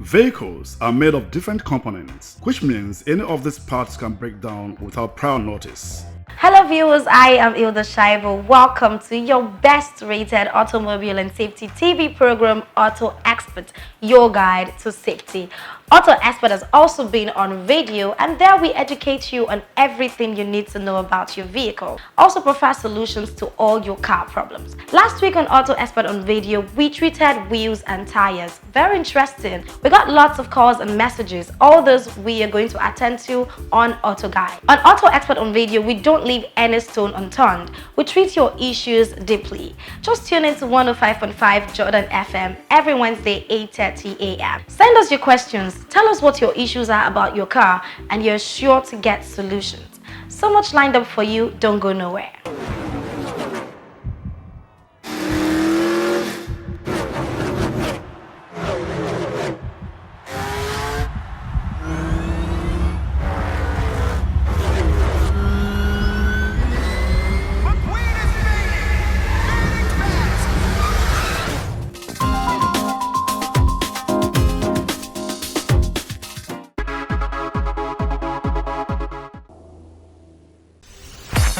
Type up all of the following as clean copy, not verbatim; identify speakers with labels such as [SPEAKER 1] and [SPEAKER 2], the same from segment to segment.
[SPEAKER 1] Vehicles are made of different components, which means any of these parts can break down without prior notice.
[SPEAKER 2] Hello viewers, I am Hilda Shaibu. Welcome to your best rated automobile and safety TV program, Auto Xpat, your guide to safety. Auto Xpat has also been on radio, and there we educate you on everything you need to know about your vehicle. Also provide solutions to all your car problems. Last week on Auto Xpat on radio, we treated wheels and tires. Very interesting. We got lots of calls and messages. All those we are going to attend to on Auto Guide. On Auto Xpat on radio, we don't leave any stone unturned. We treat your issues deeply. Just tune in to 105.5 Jordan FM every Wednesday 8:30 a.m. Send us your questions. Tell us what your issues are about your car, and you're sure to get solutions. So much lined up for you. Don't go nowhere.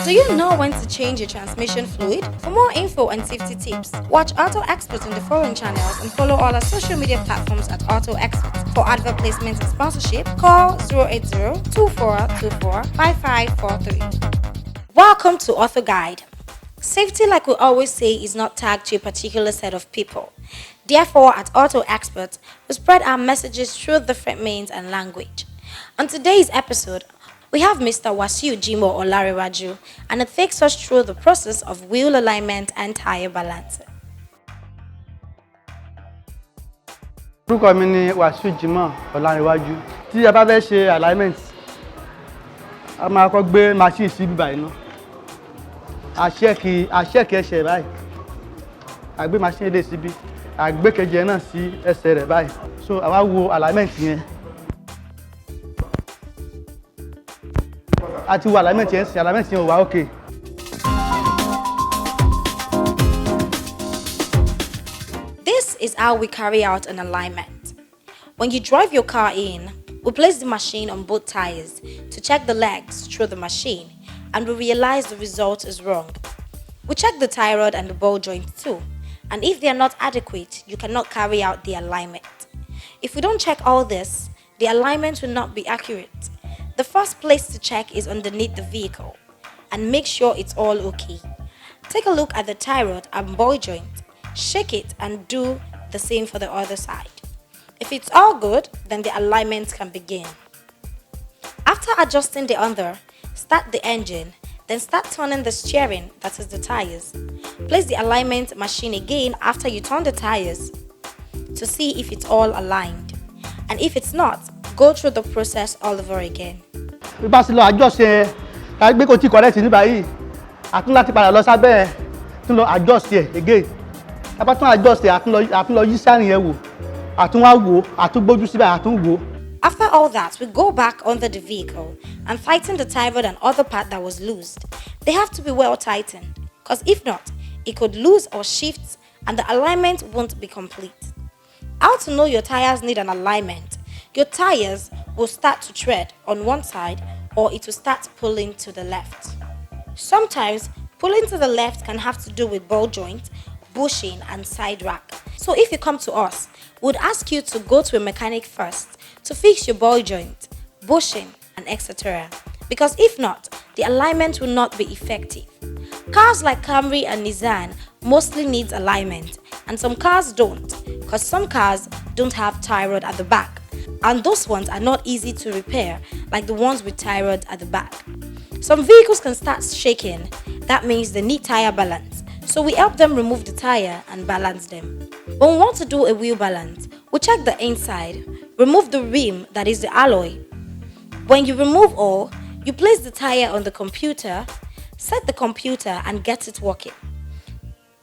[SPEAKER 3] Do you know when to change your transmission fluid? For more info and safety tips, watch Auto Xpat on the foreign channels and follow all our social media platforms at Auto Xpat. For advert placement and sponsorship, call 080-2424-5543. Welcome to Auto Guide. Safety, like we always say, is not tagged to a particular set of people. Therefore, at Auto Xpat, we spread our messages through different means and language. On today's episode, we have Mr. Wasiu Jimo Olariwaju, and it takes us through the process of wheel alignment and tire balancing.
[SPEAKER 4] Orúkọ mi ni Wasiu Jimo Olariwaju. Tí a bá fẹ́ ṣe alignment, a máa kọ́ gbé machine sí bíbá iná. A check ẹsẹ̀ báyìí. A gbé machine dé síbí. A gbé kejì náà sí ẹsẹ̀ rẹ̀ báyìí. So a wá wo alignment yẹn. Àti wo alignment yẹn ò wá okay.
[SPEAKER 3] This is how we carry out an alignment. When you drive your car in, we place the machine on both tires to check the legs through the machine, and we realize the result is wrong. We check the tie rod and the ball joint too, and if they are not adequate, you cannot carry out the alignment. If we don't check all this, the alignment will not be accurate. The first place to check is underneath the vehicle and make sure it's all okay. Take a look at the tie rod and ball joint, shake it and do the same for the other side. If it's all good, then the alignment can begin. After adjusting the under, start the engine, then start turning the steering, that is the tires. Place the alignment machine again after you turn the tires to see if it's all aligned. And if it's not, go through the process all over again.
[SPEAKER 4] Bí bá sì lọ adjust ẹ, ká gbé kó tí correct ní báyìí. A tún láti padà lọ sábẹ́ tún lọ adjust ẹ again. Tá bá tún adjust ẹ, a tún lọ yí steering yẹn wò. A tún wá wò, a tún gbójú síbẹ̀, a tún wò.
[SPEAKER 3] After all that, we go back under the vehicle and tighten the tie rod and other part that was loosed. They have to be well tightened, because if not, it could lose or shift and the alignment won't be complete. How to know your tires need an alignment? Your tires will start to tread on one side, or it will start pulling to the left. Sometimes pulling to the left can have to do with ball joint, bushing and side rack. So if you come to us, we would ask you to go to a mechanic first to fix your ball joint, bushing and etc. Because if not, the alignment will not be effective. Cars like Camry and Nissan mostly needs alignment, and some cars don't, because some cars don't have tie rod at the back, and those ones are not easy to repair like the ones with tie rod at the back. Some vehicles can start shaking. That means they need tire balance, so we help them remove the tire and balance them. When we want to do a wheel balance, we check the inside, remove the rim, that is the alloy. When you remove all, you place the tire on the computer, Set the computer and get it working.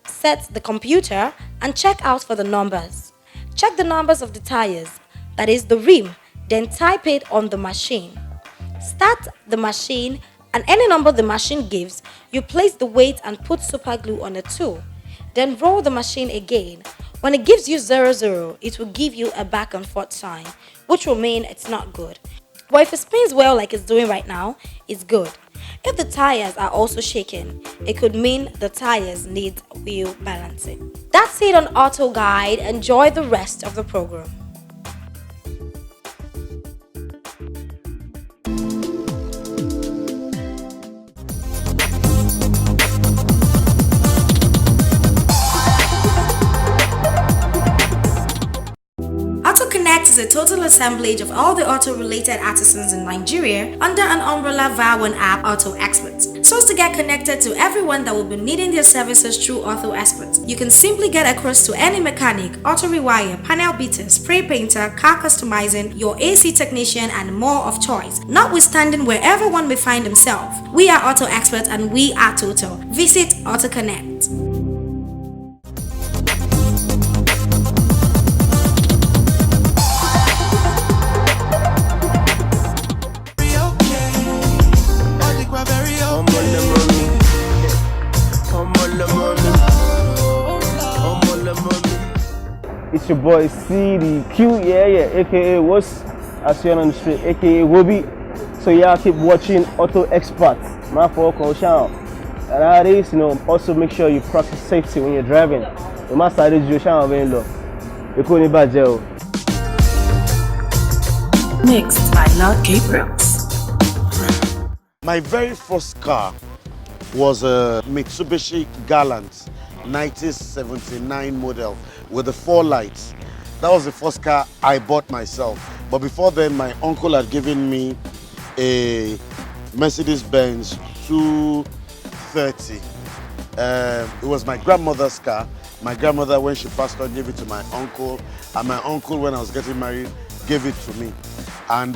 [SPEAKER 3] Set the computer and check out for the numbers. Check the numbers of the tires, that is the rim, then type it on the machine. Start the machine, and any number the machine gives, you place the weight and put super glue on a tool. Then roll the machine again. When it gives you 00, it will give you a back and forth sign, which will mean it's not good. But if it spins well like it's doing right now, it's good. If the tires are also shaking, it could mean the tires need wheel balancing. That's it on Auto Guide. Enjoy the rest of the program. AutoConnect is a total assemblage of all the auto-related artisans in Nigeria under an umbrella via one app, Auto Xpat. So as to get connected to everyone that will be needing their services through Auto Xpat, you can simply get across to any mechanic, auto rewire, panel beater, spray painter, car customizing, your AC technician, and more of choice. Notwithstanding wherever one may find himself, we are Auto Xpat and we are Total. Visit AutoConnect.
[SPEAKER 5] It's your boy CDQ, aka What's as you're on the street, aka Wobby. So y'all keep watching Auto Xpat, my for shout. And nowadays, also make sure you practice safety when you're driving. You must start your shout very low. You couldn't buy jail.
[SPEAKER 6] Mixed by Lord Gabriels.
[SPEAKER 7] My very first car was a Mitsubishi Galant 1979 model with the 4 lights. That was the first car I bought myself. But before then, my uncle had given me a Mercedes-Benz 230. It was my grandmother's car. My grandmother, when she passed on, gave it to my uncle. And my uncle, when I was getting married, gave it to me. And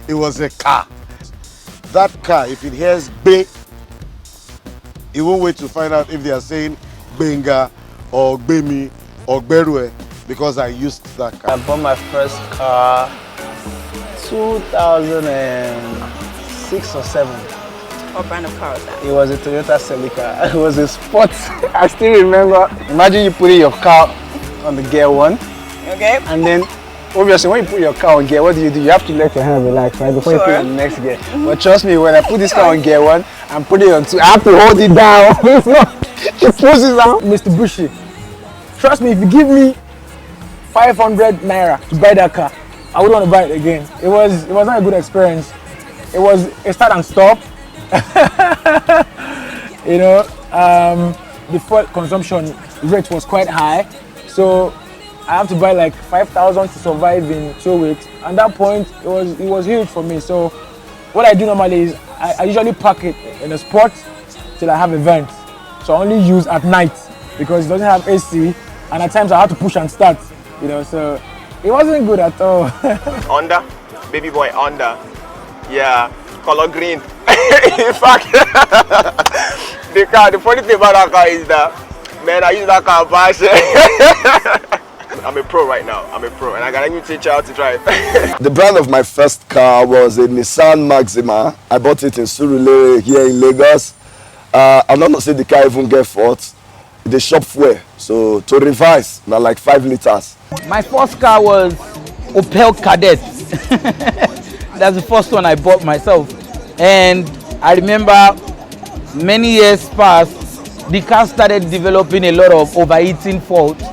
[SPEAKER 7] it was a car. That car, if it hears "B," it won't wait to find out if they are saying "Benga" or "Bemi" or "Berue" because I used that car.
[SPEAKER 5] I bought my first car 2006 or 7.
[SPEAKER 6] What brand of car was that?
[SPEAKER 5] It was a Toyota Celica. It was a sport. I still remember. Imagine you putting your car on the gear 1.
[SPEAKER 6] Okay.
[SPEAKER 5] And then, obviously, when you put your car on gear, what do? You have to let your hand relax, right? Before you put it on the next gear. But trust me, when I put this car on gear 1 and put it on 2, I have to hold it down. It pushes down. Mr. Bushy, trust me, if you give me 500 naira to buy that car, I wouldn't want to buy it again. It was not a good experience. It was a start and stop. The fuel consumption rate was quite high, so I have to buy like 5,000 to survive in 2 weeks. At that point, it was huge for me. So what I do normally is I usually park it in a spot till I have events. So I only use at night because it doesn't have AC, and at times I have to push and start. So it wasn't good at all.
[SPEAKER 8] Honda, baby boy Honda, yeah, color green. In fact, the funny thing about that car is that, man, I use that car passion. I'm a pro right now. I'm a pro, and I gotta even teach you how to drive.
[SPEAKER 9] The brand of my first car was a Nissan Maxima. I bought it in Surulere here in Lagos. I'm not gonna say the car even get fault. The shop fuel, so to revise, now like 5 liters.
[SPEAKER 10] My first car was Opel Kadett. That's the first one I bought myself. And I remember many years past, the car started developing a lot of overheating faults.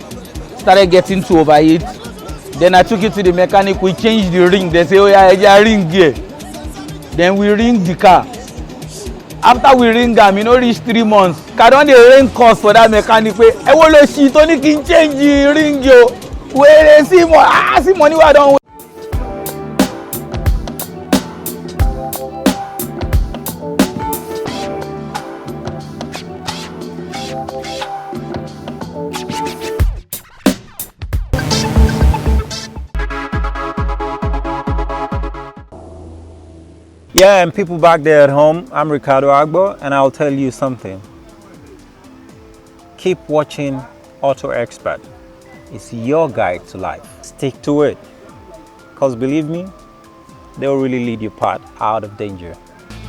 [SPEAKER 10] Started getting to overheat. Then I took it to the mechanic. We changed the ring. They say, "Oh yeah, ring here." Then we ring the car. After we ring them, reach 3 months. Car don dey rain cost for that mechanic. I want to see Tony can change the ring yo. Where see money wey I don.
[SPEAKER 11] Yeah, and people back there at home, I'm Ricardo Agbo, and I'll tell you something. Keep watching Auto Xpat. It's your guide to life. Stick to it, because believe me, they'll really lead your path out of danger.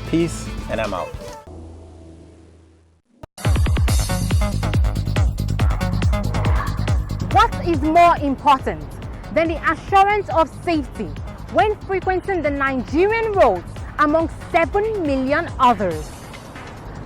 [SPEAKER 11] Peace, and I'm out.
[SPEAKER 12] What is more important than the assurance of safety when frequenting the Nigerian roads among 7 million others?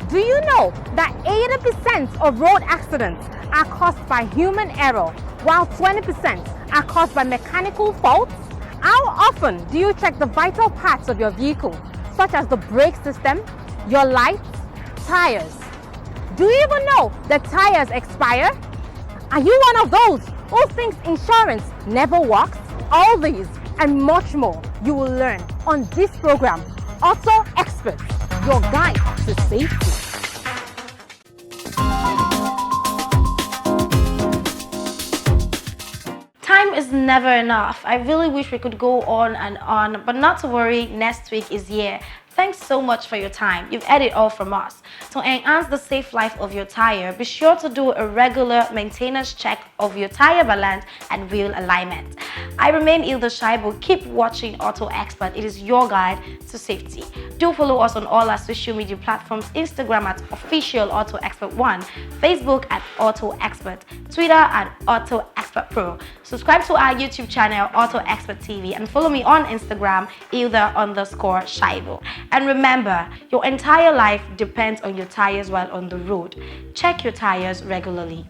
[SPEAKER 12] Do you know that 80% of road accidents are caused by human error, while 20% are caused by mechanical faults? How often do you check the vital parts of your vehicle, such as the brake system, your lights, tires? Do you even know that tires expire? Are you one of those who thinks insurance never works? All these and much more you will learn on this program, Auto Xpat, your guide to safety.
[SPEAKER 2] Time is never enough. I really wish we could go on and on, but not to worry, next week is here. Thanks so much for your time. You've had it all from us. To enhance the safe life of your tire, be sure to do a regular maintenance check of your tire balance and wheel alignment. I remain Hilda Shaibu. Keep watching Auto Xpat. It is your guide to safety. Do follow us on all our social media platforms: Instagram at official Auto Xpat 1, Facebook at Auto Xpat, Twitter at Auto Xpat Pro. Subscribe to our YouTube channel Auto Xpat TV and follow me on Instagram Hilda_Shaibu. And remember, your entire life depends on your tires while on the road. Check your tires regularly.